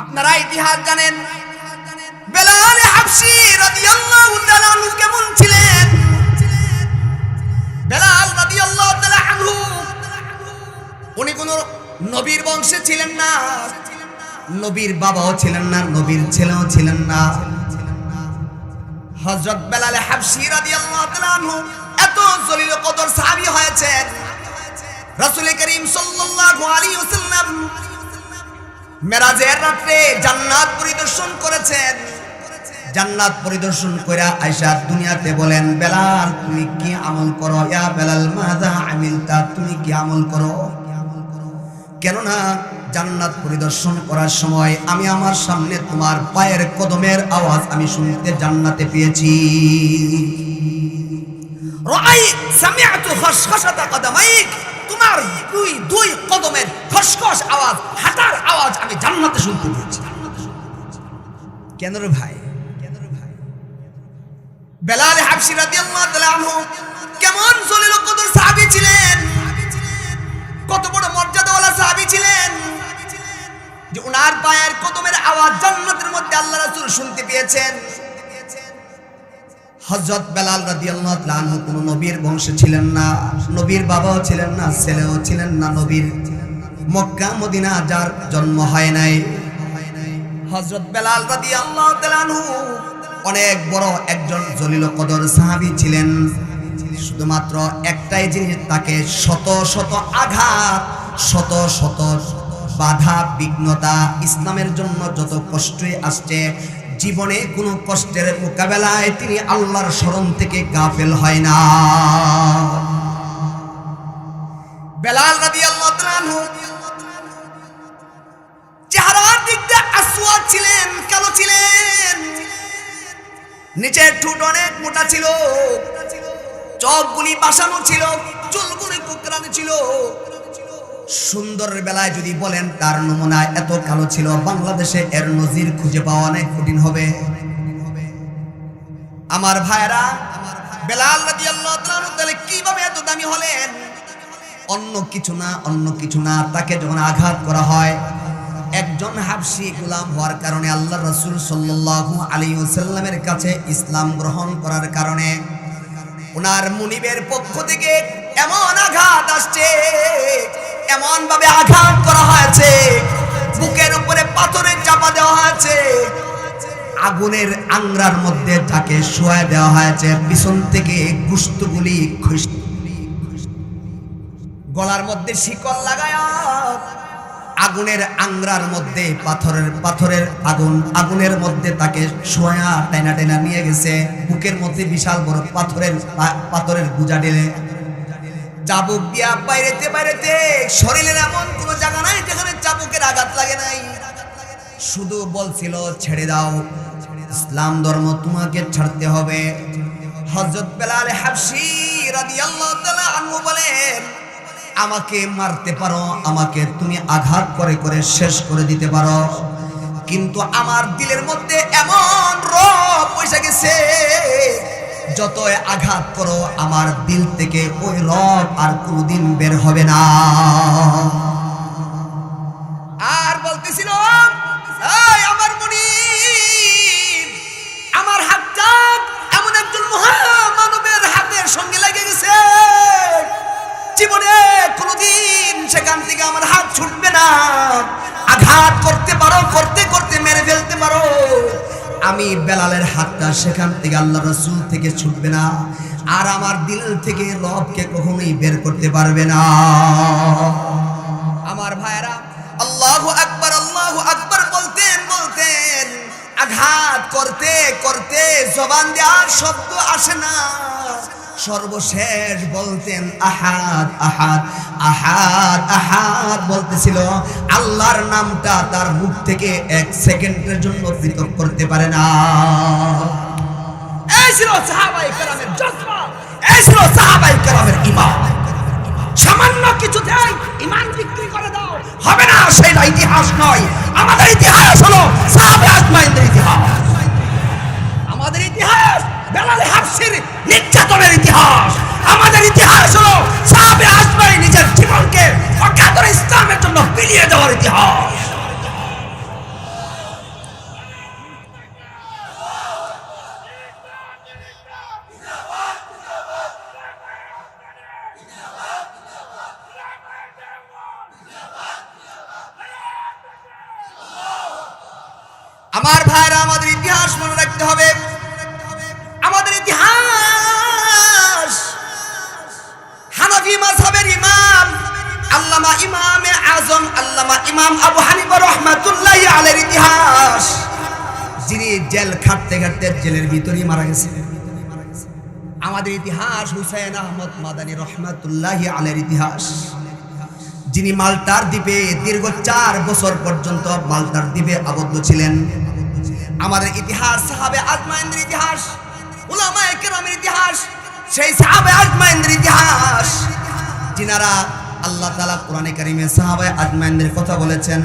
আপনারা ইতিহাস জানেন বেলাল হাবশী রাদিয়াল্লাহু তাআলা আনহু কেমন ছিলেন। বেলাল রাদিয়াল্লাহু তাআলা আনহু উনি কোন নবীর বংশে ছিলেন না, নবীর বাবাও ছিলেন না, নবীর ছেলেও ছিলেন না। হযরত বেলাল হাবশী রাদিয়াল্লাহু তাআলা আনহু এত জলিল কদর সাহাবী হয়েছেন, রাসূল করিম সাল্লাল্লাহু আলাইহি ওয়াসাল্লাম মেরাজের রাতে জান্নাত পরিদর্শন করেছেন। জান্নাত পরিদর্শন করে আয়েশা দুনিয়াতে বলেন, বেলাল তুমি কি আমল করো? ইয়া বেলাল মাযা আমিলতা, তুমি কি আমল করো? কেননা জান্নাত পরিদর্শন করার সময় আমি আমার সামনে তোমার পায়ের কদমের আওয়াজ আমি শুনতে জান্নাতে পেয়েছি। রাআই সামিআতু খশখশাতা কদমাইক, তোমার দুই কদমের খসখস আওয়াজ, হাঁটার আওয়াজ আমি জান্নাতে শুনতে পেয়েছি। কেন রে ভাই? বেলাল হাবশী রাদিয়াল্লাহু তাআলা আনহু কেমন জলিল কদর সাহাবী ছিলেন, কত বড় মর্যাদাওয়ালা সাহাবী ছিলেন যে ওনার পায়ের কদমের আওয়াজ জান্নাতের মধ্যে আল্লাহ রাসূল শুনতে পেয়েছেন। হযরত বেলাল রাদিয়াল্লাহু তাআলা আনহু কোন নবীর বংশে ছিলেন না, নবীর বাবাও ছিলেন না, ছেলেও ছিলেন না, নবীর মক্কা মদিনা যার জন্ম হয় নাই। হযরত বেলাল রাদিয়াল্লাহু তাআলা আনহু অনেক বড় একজন জলিল কদর সাহাবী ছিলেন। শুধুমাত্র একটাই জিনিস, তাকে শত শত আঘাত, শত শত বাধা বিঘ্নতা, ইসলামের জন্য যত কষ্টই আসছে, জীবনে কোনো কষ্টের মোকাবেলায় তিনি আল্লাহর শরণ থেকে গাফেল হয় না। বেলাল রাদিয়াল্লাহু তাআলা আনহু চেহারার দিক দিয়ে আসওয়াদ ছিলেন, কালো ছিলেন, নিচের ঠোঁট অনেক মোটা ছিল, চোখগুলি বাসানো ছিল, চুলগুলি কোকড়ানো ছিল। সুন্দরের বেলায় যদি বলেন তার নমুনা এত কালো ছিল, বাংলাদেশে এর নজির খুঁজে পাওয়া অনেক কঠিন হবে। আমার ভাইরা, বেলাল রাদিয়াল্লাহু তাআলা কিভাবে এত দামি হলেন? অন্য কিছু না, তাকে যখন আঘাত করা হয়, একজন হাবশী গোলাম হওয়ার কারণে, আল্লাহ রাসূল সাল্লাল্লাহু আলাইহি ওয়াসাল্লামের কাছে ইসলাম গ্রহণ করার কারণে ওনার মুনিবের পক্ষ থেকে এমন আঘাত আসছে, এমন ভাবে আঘাত করা হয়েছে, বুকের উপরে পাথরের চাপা দেওয়া হয়েছে, আগুনের আংরার মধ্যে তাকে শোয়া দেওয়া হয়েছে, পিছন থেকে গোশতগুলি গলার মধ্যে শিকল লাগায়া আগুনের আংরার মধ্যে পাথরের আগুনের মধ্যে তাকে শোয়া টাইনা টাইনা নিয়ে গেছে। বুকের মধ্যে বিশাল বড় পাথরের বোঝা ঢেলে চাবুক দিয়া বাইরেতে শরীরের এমন কোনো জায়গা নাই যেখানে চাবুকের আঘাত লাগে নাই। শুধু বলছিল, ছেড়ে দাও, ইসলাম ধর্ম তোমাকে ছাড়তে হবে। হযরত বেলাল হাবশী রাদিয়াল্লাহু তাআলা আনহু বলেন, আমাকে মারতে পারো, আমাকে তুমি আঘাত করে করে শেষ করে দিতে পারো, কিন্তু আমার দিলের মধ্যে এমন রব পয়সা গেছে, যতই আঘাত করো আমার দিল থেকে ওই রব আর কোনদিন বের হবে না। আর বলতেছিল, এই আমার মুনিব, আমার হাতটা এমন একজন মহামানবের হাতের সঙ্গে লেগে গেছে, জীবনে কোনদিন সেখান থেকে আমার হাত ছুটবে না। আঘাত করতে পারো, করতে করতে মেরে ফেলতে পারো, আমি বেলালের হাতটা সেখান থেকে আল্লাহ রাসূল থেকে ছুটবে না, আর আমার দিল থেকে রবকে কখনোই বের করতে পারবে না। আমার ভাইরা, আল্লাহু আকবার বলতেন আঘাত করতে করতে জবান দেওয়ার শব্দ আসে না, সর্বশেষ বলতেন আহাদ আহাদ আহাদ আহাদ বলতেছিল। আল্লাহর নামটা তার মুখ থেকে এক সেকেন্ডের জন্য পৃথক করতে পারে না। এই ছিল সাহাবায়ে কেরামের জজবা, এই ছিল সাহাবায়ে কেরামের ঈমান। সামান্য কিছুতেই ঈমান বিক্রি করে দাও হবে না, সেটা ইতিহাস নয়। আমাদের ইতিহাস হলো সাহাবে আজমাইনদের ইতিহাস। আমাদের ইতিহাস বেলাল হাবশীর নির্যাতনের ইতিহাস। আমাদের ইতিহাস হলো সাহাবে আজমাইন নিজের জীবনকে অকাতরে ইসলামের জন্য বিলিয়ে দেওয়ার ইতিহাস। আমার ভাইরা, আমাদের ইতিহাস মনে রাখতে হবে। আমাদের ইতিহাস হানাফি মাযহাবের ইমাম আল্লামা ইমামে আজম আল্লামা ইমাম আবু হানিফা রাহমাতুল্লাহি আলাইহির ইতিহাস, যিনি জেল খাটতে খাটতে জেলের ভিতরেই মারা গেছেন। আমাদের ইতিহাস হুসাইন আহমদ মাদানী রাহমাতুল্লাহি আলাইহির ইতিহাস, যিনি মাল্টার দ্বীপে দীর্ঘ 4 বছর পর্যন্ত মাল্টার দ্বীপে আবদ্ধ ছিলেন। আমাদের ইতিহাস সাহাবে আজমাইনদের ইতিহাস, উলামায়ে কেরামের ইতিহাস, সেই সাহাবে আজমাইনদের ইতিহাস, যিনারা আল্লাহ তাআলা কোরআনে কারীমে সাহাবে আজমাইনদের কথা বলেছেন।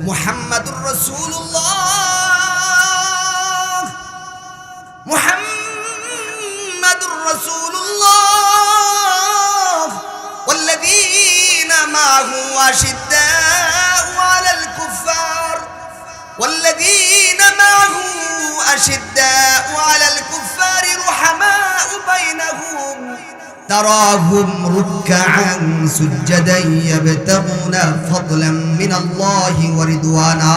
মুহাম্মাদুর রাসূলুল্লাহ, মুহাম্মাদুর রাসূলুল্লাহ ওয়াল্লাযীনা মা'হু আশিদ্দাউ আলাল কুফফার ওয়াল্লাযীনা মা'হু আশিদ্দাউ আলাল কুফফারি রুহামাউ বাইনাহুম তারাহুম রুকআন সুজদান ইয়াবতাগুনা ফাদলান মিনাল্লাহি ওয়া রিদওয়ানা।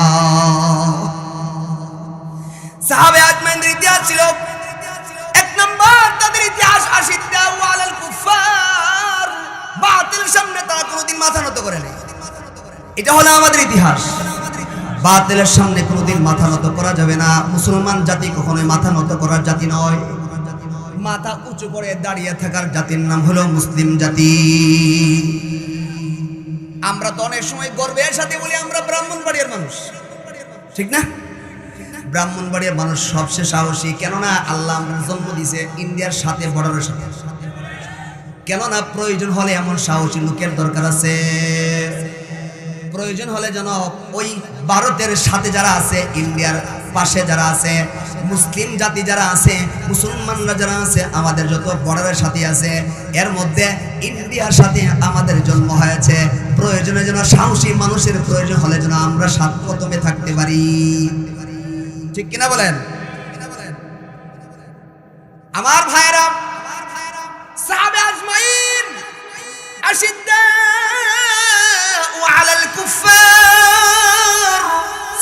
সাহাবে আজমাইনদের ইতিহাস ছিল, এক নম্বর তাদের ইতিহাস আশিদ্দাউ আলাল কুফফার, বাতিলের সামনে তারা কোনোদিন মাথা নত করে নাই। এটা হলো আমাদের ইতিহাস। বাতিলের সামনে কোনোদিন মাথা নত করা যাবে না। মুসলমান জাতি কখনোই মাথা নত করার জাতি নয়। মাথা উঁচু করে দাঁড়িয়ে থাকার জাতির নাম হলো মুসলিম জাতি। আমরা তো অনেক সময় গর্বের সাথে বলি আমরা ব্রাহ্মণবাড়িয়ার মানুষ, ঠিক না? ব্রাহ্মণবাড়িয়ার মানুষ সবচেয়ে সাহসী, কেননা আল্লাহ আমাদের জন্ম দিয়েছে ইন্ডিয়ার সাথে, বর্ডারের সাথে। কেননা প্রয়োজন হলে এমন সাহসী লোকের দরকার আছে। প্রয়োজন হলে যেন ওই ভারতের সাথে যারা আছে, ইন্ডিয়ার পাশে যারা আছে, মুসলিম জাতি যারা আছে, মুসলমানরা যারা আছে, আমাদের যত বর্ডারের সাথে আছে, এর মধ্যে ইন্ডিয়ার সাথে আমাদের জন্ম হয়েছে। প্রয়োজনে যেন সাহসী মানুষের প্রয়োজন হলে যেন আমরা সাত কদমে থাকতে পারি, ঠিক কিনা বলেন? আমার ভাইরা, সাহাবে আজমাইন আশিদ্দাউ আলাল কুফফার,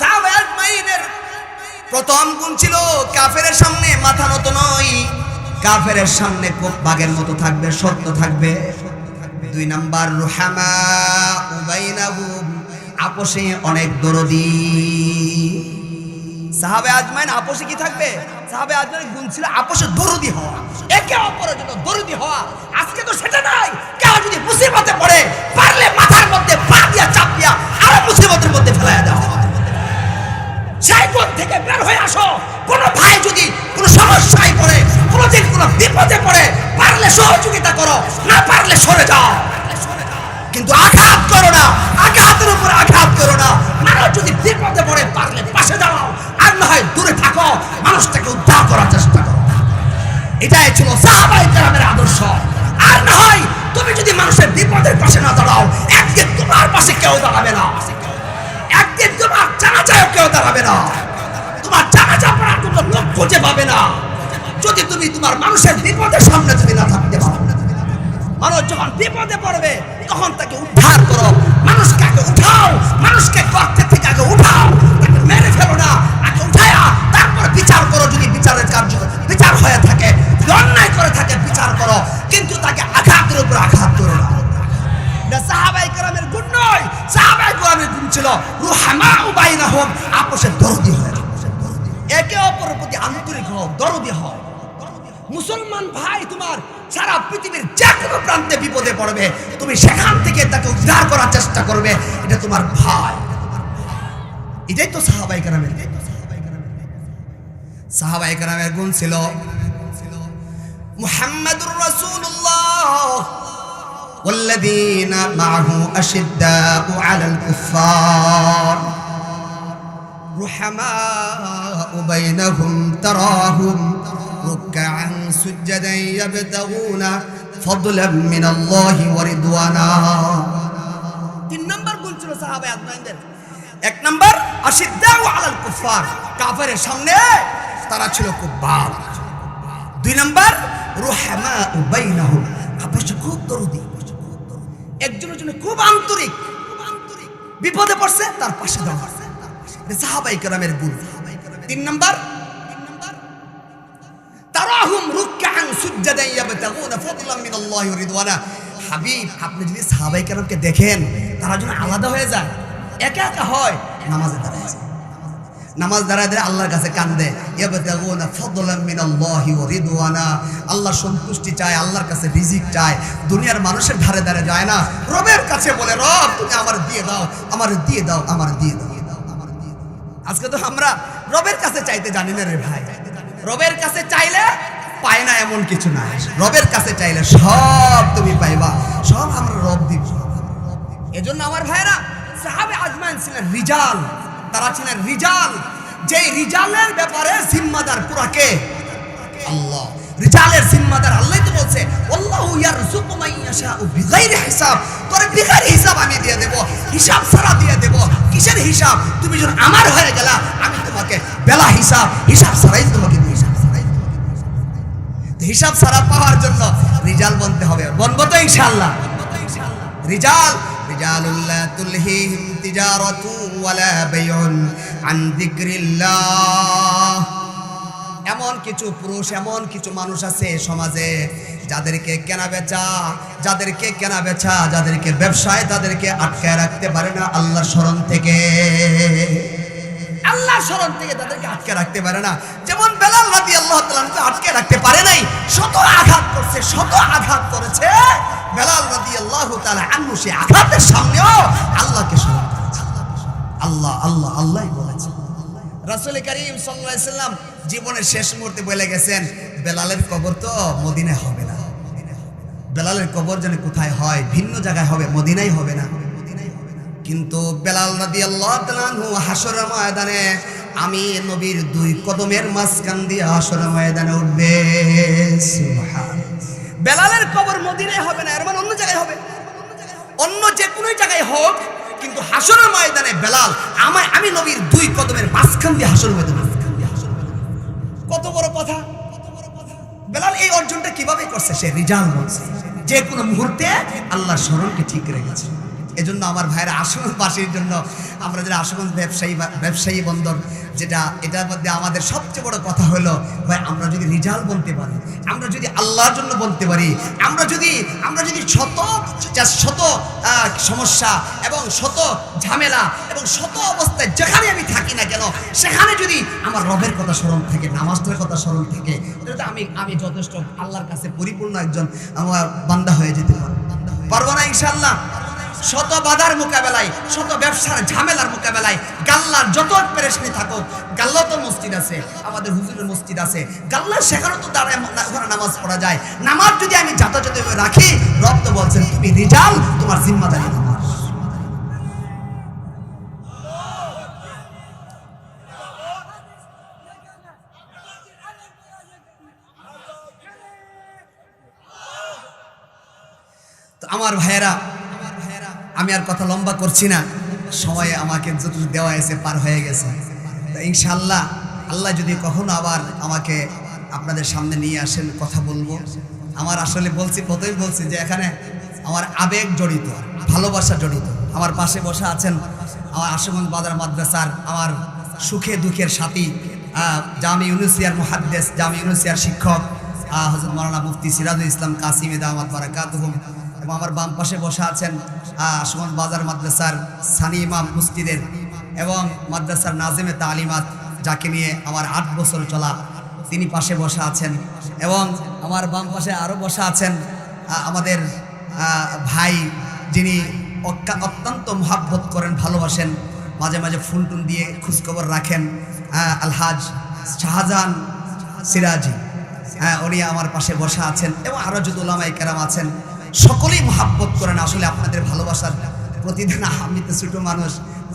সাহাবে আজমাইনের প্রথম গুণ ছিল কাফেরের সামনে মাথা নত নয়। কাফেরের সামনে খুব বাঘের মতো থাকবে, সত্য থাকবে। 2 নাম্বার রুহামাউ বাইনাহুম, আপোষে অনেক দরদি। সাহাবে আজমাইন আপোষে কি থাকবে? সাহাবে আজমাইনের গুণ ছিল আপোষে দরদি হওয়া, একে অপরের জন্য দরদি হওয়া। আজকে তো সেটা নাই। কেউ যদি মুসিবতে পড়ে, পারলে মাথার মধ্যে পা দিয়া চাপ দিয়া আরো মুসিবতের মধ্যে ফেলাইয়া দাও। সেই গুণ থেকে বের হয়ে আসো। কোনো ভাই যদি কোনো সমস্যায় পড়ে, কোনোদিন কোনো বিপদে পড়ে, পারলে সহযোগিতা করো, না পারলে সরে যাও। কিন্তু আঘাত করো না, আঘাতের উপর আঘাত করো না। মানুষ যদি বিপদে পড়ে, পারলে পাশে দাঁড়াও, আর না হয় দূরে থাকো, মানুষটাকে উদ্ধার করার চেষ্টা করো। এটাই ছিল সাহাবায়ে কেরামের আদর্শ। আর না হয় তুমি যদি মানুষের বিপদের পাশে না দাঁড়াও, একদিন তোমার পাশে কেউ দাঁড়াবে না, একদিন তোমার জানাজায় কেউ দাঁড়াবে না, তোমার জানাজা পড়ার জন্য লোক খুঁজে পাবে না, যদি তুমি তোমার মানুষের বিপদের সামনে যদি না থাকতে পারো। মানুষ যখন বিপদে পড়বে তখন তাকে উদ্ধার করো, মানুষকে আগে উঠাও, মানুষকে গর্তের থেকে আগে উঠাও, তাকে মেরে ফেলো না, আগে উঠায়া তারপর বিচার করো। যদি বিচারের কার্য বিচার হয়ে থাকে, অন্যায় করে থাকে, বিচার করো, কিন্তু তাকে আঘাতের উপর আঘাত করো না। এটা সাহাবায়ে কেরামের গুণ নয়। সাহাবায়ে কেরামের গুণ ছিল রুহামাউ বাইনাহুম, আপোষে দরদি হও, একে অপরের প্রতি আন্তরিক হও, দরদি হও। মুসলমান ভাই তোমার সারা পৃথিবীর যে কোনো প্রান্তে বিপদে পড়বে, তুমি সেখান থেকে তাকে উদ্ধার করার চেষ্টা করবে, এটা তোমার ভাই। এটাই তো সাহাবায়ে কেরামের। সাহাবায়ে কেরামের গুণ ছিল মুহাম্মাদুর রাসূলুল্লাহ ওয়াল্লাযীনা মা'হু আশিদ্দাউ আলাল কুফফার রুহামাউ বাইনাহুম তারাহুম রুকআন সুজদান ইয়াবতাগুনা ফাদলান মিনাল্লাহি ওয়া রিদওয়ানা। 3 নাম্বার গুণ ছিল সাহাবায়ে আজমাইনদের। 1 নাম্বার আশিদ্দাউ আলাল কুফফার, কাফেরের সামনে তারা ছিল খুব বাঘ। 2 নাম্বার রুহামাউ বাইনাহুম, আপোষে খুব দরদি, একজনের জন্য খুব আন্তরিক, বিপদে পড়ছে তার পাশে দাঁড়ানো। সাহাবায়ে কেরামের গুণ। তিন নাম্বার তারাহুম রুকআন সুজদান ইয়াবতাগুনা ফাদলাম মিনাল্লাহি ওয়া রিদওয়ানা। হাবিব, আপনি যদি সাহাবায়ে কেরামকে দেখেন, তারা যখন আলাদা হয়ে যায়, একা একা হয়, নামাজে দাঁড়ায় যায়। নামাজ দাঁড়ায় দাঁড়ায় আল্লাহর কাছে কান্দে, ইয়াবতাগুনা ফাদলাম মিনাল্লাহি ওয়া রিদওয়ানা। আল্লাহর সন্তুষ্টি চায়, আল্লাহর কাছে রিজিক চায়। দুনিয়ার মানুষের ধারে ধারে যায় না, রবের কাছে বলে, রব তুমি আমার দিয়ে দাও, আমার দিয়ে দাও, আমার দিয়ে দাও। আজকে তো আমরা রবের কাছে চাইতে জানি না রে ভাই। রবের কাছে চাইলে পায় না এমন কিছু না। রবের কাছে চাইলে সব তুমি পাইবা, সব আমরা রব দিব। এজন্য আমার ভাইরা, সাহাবে আজমাইন ছিলেন রিজাল, তারা ছিলেন রিজাল। যেই রিজালের ব্যাপারে জিম্মাদার পুরা কে? আল্লাহ। রিজালের জিম্মাদার আল্লাহই তো বলছে, আল্লাহু ইয়ারযুকু মান ইয়াশাউ বিগাইরি হিসাব। তোরে বিগাইরি হিসাব আমি দিয়ে দেব, হিসাব ছাড়া দিয়ে দেব। কিসের হিসাব? তুমি যখন আমার হয়ে গেলা, আমি তোমাকে বেলা হিসাব, হিসাব ছাড়াই তোমাকে দিব। হিসাব ছাড়া পাওয়ার জন্য রিজাল বনতে হবে। বনবো তো ইনশাআল্লাহ। রিজাল, রিজালুল্লাহ তুলহিহিম তিজারাতু ওয়ালা বাইউন আন যিকরিল্লাহ। এমন কিছু পুরুষ, এমন কিছু মানুষ আছে সমাজে, যাদেরকে কেনা বেচা, যাদেরকে ব্যবসায় তাদেরকে আটকায় রাখতে পারে না আল্লাহর স্মরণ থেকে। আল্লাহর স্মরণ থেকে তাদেরকে আটকে রাখতে পারে না। যেমন বেলাল রাদিয়াল্লাহু তাআলা আনহু আটকে রাখতে পারে নাই, শত আঘাত করেছে বেলাল রাদিয়াল্লাহু তাআলা আনহু। সে আঘাতের সামনেও আল্লাহকে স্মরণ করেছে। আল্লাহই বলেছে। রাসূল কারীম সাল্লাল্লাহু আলাইহি সাল্লাম জীবনের শেষ মুহূর্তে বলে গেছেন, বেলালের কবর তো মদিনায় হবে না। বেলালের কবর যেন কোথায় হয়? ভিন্ন জায়গায় হবে, মদিনায় হবে না। কিন্তু বেলাল রাদিয়াল্লাহু তাআলা আনহু হাসরের ময়দানে, আমি নবীর দুই কদমের মাঝখান দিয়ে হাসরের ময়দানে উঠবে। সুবহানাল্লাহ। বেলালের কবর মদিনায় হবে না, এর মানে অন্য জায়গায় হবে। অন্য যে কোনো জায়গায় হোক, কিন্তু হাসরের ময়দানে বেলাল আমি নবীর দুই কদমের মাঝখান দিয়ে হাসরের ময়দানে। কত বড় কথা! বেলাল এই অর্জনটা কিভাবে করছে? সে রিজাল বলছে, যে কোনো মুহূর্তে আল্লাহর স্মরণকে ঠিক রেখেছে। এজন্য আমার ভাইরা, আশুগঞ্জবাসীর জন্য, আমরা যারা আশুগঞ্জ ব্যবসায়ী বন্দর, এটার মধ্যে আমাদের সবচেয়ে বড় কথা হলো, ভাই আমরা যদি রিজাল বলতে পারি, আমরা যদি আল্লাহর জন্য বলতে পারি, আমরা যদি শত সমস্যা এবং শত ঝামেলা এবং শত অবস্থায় যেখানে আমি থাকি না কেন, সেখানে যদি আমার রবের কথা স্মরণ থাকে, নামাজের কথা স্মরণ থাকে, আমি যথেষ্ট আল্লাহর কাছে পরিপূর্ণ একজন আমার বান্দা হয়ে যেতে পারবো না ইনশাআল্লাহ। শত বাধার মোকাবেলায়, শত ব্যবসার ঝামেলার মোকাবেলায়, গাল্লার যত পেরেশানি থাকুক, গাল্লা তো মসজিদ আছে, আমাদের হুজুরের মসজিদ আছে, গাল্লা সেখানে তো দাঁড়ায় ওখানে নামাজ পড়া যায়। নামাজ যদি আমি যথাযথভাবে রাখি, রব তো বলছেন তুমি রিজাল, তোমার জিম্মাদারি নামাজ। তো আমার ভাইয়েরা, আমি আর কথা লম্বা করছি না, সময় আমাকে যত দেওয়া হয়েছে পার হয়ে গেছে। ইনশাআল্লাহ, আল্লাহ যদি কখনো আবার আমাকে আপনাদের সামনে নিয়ে আসেন, কথা বলবো। আমার আসলে প্রথমেই বলছি যে এখানে আমার আবেগ জড়িত, ভালোবাসা জড়িত। আমার পাশে বসা আছেন আমার আশুগঞ্জ বাজার মাদ্রাসার আমার সুখে দুঃখের সাথী, জামি ইউনুসিয়ার মুহাদ্দিস, জামি ইউনুসিয়ার শিক্ষক হযরত মাওলানা মুফতি সিরাজুল ইসলাম কাসিমি দামাত বারাকাতুহুম। এবং আমার বাম পাশে বসা আছেন আশুগঞ্জ বাজার মাদ্রাসার সানি ইমাম মসজিদের এবং মাদ্রাসার নাজিমে তালিমাত, যাকে নিয়ে আমার 8 বছর চলা, তিনি পাশে বসা আছেন। এবং আমার বাম পাশে আরও বসা আছেন আমাদের ভাই, যিনি অত্যন্ত মহাব্বত করেন, ভালোবাসেন, মাঝে মাঝে ফোন টোন দিয়ে খোঁজখবর রাখেন, আলহাজ শাহজাহান সিরাজি, উনি আমার পাশে বসা আছেন। এবং আরও যত উলামায়ে কেরাম আছেন, সকলেই মহাব্বত করেন। আসলে আপনাদের ভালোবাসার প্রতিদিন, আমি তো ছোটো মানুষ,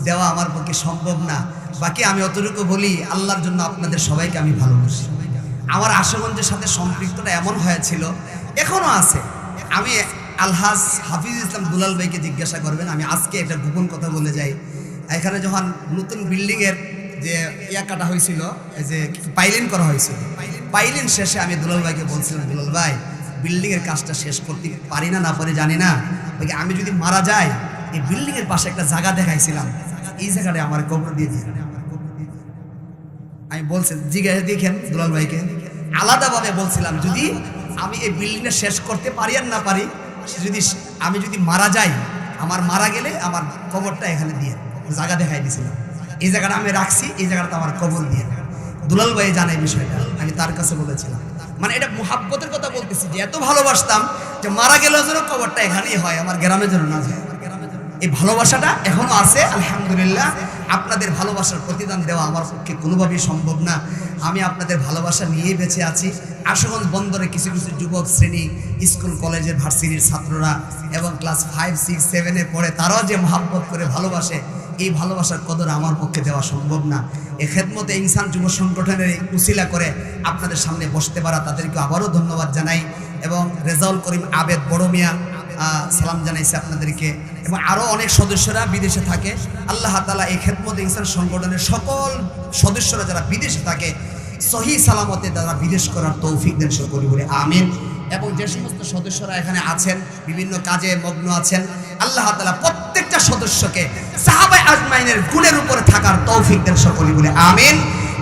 দেওয়া আমার পক্ষে সম্ভব না। বাকি আমি অতটুকু বলি, আল্লাহর জন্য আপনাদের সবাইকে আমি ভালোবাসি। আমার আশুগঞ্জের সাথে সম্পৃক্তটা এমন হয়েছিল, এখনও আছে। আমি আলহাজ হাফিজুল ইসলাম দুলাল ভাইকে জিজ্ঞাসা করবেন, আমি আজকে একটা গোপন কথা বলে যাই। এখানে যখন নতুন বিল্ডিংয়ের যে কাটা হয়েছিল, যে পাইলিন করা হয়েছিল, পাইলিন শেষে আমি দুলাল ভাইকে বলছিলাম, দুলাল ভাই বিল্ডিংয়ের কাজটা শেষ করতে পারি না পারি জানি না, আমি যদি মারা যাই, এই বিল্ডিংয়ের পাশে একটা জায়গা দেখাইছিলাম, এই জায়গাটায় আমার কবর দিয়ে দিই। আমি বলছি জিজ্ঞাসা দেখেন দুলাল ভাইকে আলাদাভাবে বলছিলাম, যদি আমি এই বিল্ডিংটা শেষ করতে পারি আর না পারি, আমি যদি মারা যাই, আমার মারা গেলে আমার কবরটা এখানে দিয়ে জায়গা দেখাই দিয়েছিলাম, এই জায়গাটা আমি রাখছি, এই জায়গাটা আমার কবর দিয়ে। দুলাল ভাই জানে এই বিষয়টা, আমি তার কাছে বলেছিলাম। মানে এটা মুহাব্বতের কথা বলতেছি, যে এত ভালোবাসতাম যে মারা গেলেও যেন কবরটা এখানেই হয়, আমার গ্রামের জন্য না যায়। এই ভালোবাসাটা এখনো আছে আলহামদুলিল্লাহ। আপনাদের ভালোবাসার প্রতিদান দেওয়া আমার পক্ষে কোনোভাবেই সম্ভব না। আমি আপনাদের ভালোবাসা নিয়েই বেঁচে আছি। আশুগঞ্জ বন্দরে কিছু কিছু যুবক শ্রেণী, স্কুল কলেজের ভার্সিটির ছাত্ররা এবং ক্লাস 5, 6, 7-এ পড়ে, তারাও যে মহাব্বত করে ভালোবাসে, এই ভালোবাসার কদর আমার পক্ষে দেওয়া সম্ভব না। এই খেদমতে ইনসান যুব সংগঠনের উসিলা করে আপনাদের সামনে বসতে পারা, তাদেরকে আবারও ধন্যবাদ জানাই। এবং রেজাউল করিম আবেদ বড় মিয়া সালাম জানাইছে আপনাদেরকে, এবং আরও অনেক সদস্যরা বিদেশে থাকে। আল্লাহ তাআলা এই খেদমতে ইনসান সংগঠনের সকল সদস্যরা যারা বিদেশে থাকে, সহি সালামতে তারা বিদেশ করার তৌফিক দেন সকলে বলে আমিন। এবং যে সমস্ত সদস্যরা এখানে আছেন, বিভিন্ন কাজে মগ্ন আছেন, আল্লাহ তাআলা প্রত্যেকটা সদস্যকে সাহাবায়ে আজমাইনের গুণের উপরে থাকার তৌফিক দেন সকলে বলে আমিন।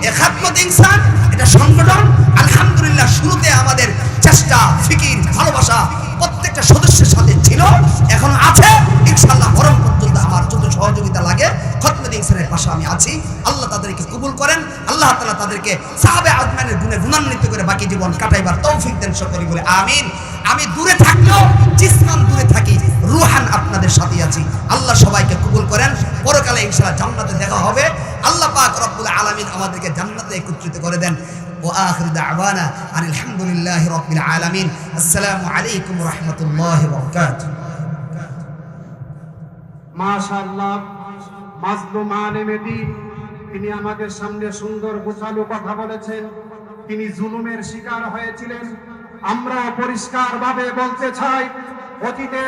এই খেদমতে ইনসান এটা সংগঠন আলহামদুলিল্লাহ শুরুতে আমাদের চেষ্টা, ফিকির, ভালোবাসা প্রত্যেকটা সদস্যের সাথে ছিল, এখনো আছে ইনশাআল্লাহ। মরণ পর্যন্ত আমার যত সহযোগিতা লাগে খেদমতে ইনসানের পাশে আমি আছি। আল্লাহ তাদেরকে কবুল করেন, আল্লাহ তাআলা তাদেরকে সাহাবায়ে আজমাইনের গুণে গুণান্বিত করে বাকি জীবন কাটাইবার তৌফিক দেন সকলে বলে আমিন। আমি দূরে থাকলেও জিসমান দূরে থাকি, রুহান আপনাদের সাথে আছি। আল্লাহ সবাইকে কবুল করেন, পরকালে ইনশাআল্লাহ জান্নাতে দেখা হবে। আল্লাহ পাক রব্বুল আলামিন আমাদেরকে জান্নাতে একত্রিত করে দেন। وآخر دعوانا أن الحمد لله رب العالمين. السلام عليكم ورحمة الله وبركاته. মাশাআল্লাহ, মাজলুম আলেমে দ্বীন, তিনি আমাদের সামনে সুন্দর গোছালো কথা বলেছেন। তিনি জুলুমের শিকার হয়েছিলেন। আমরা পরিষ্কারভাবে বলতে চাই, অতীতে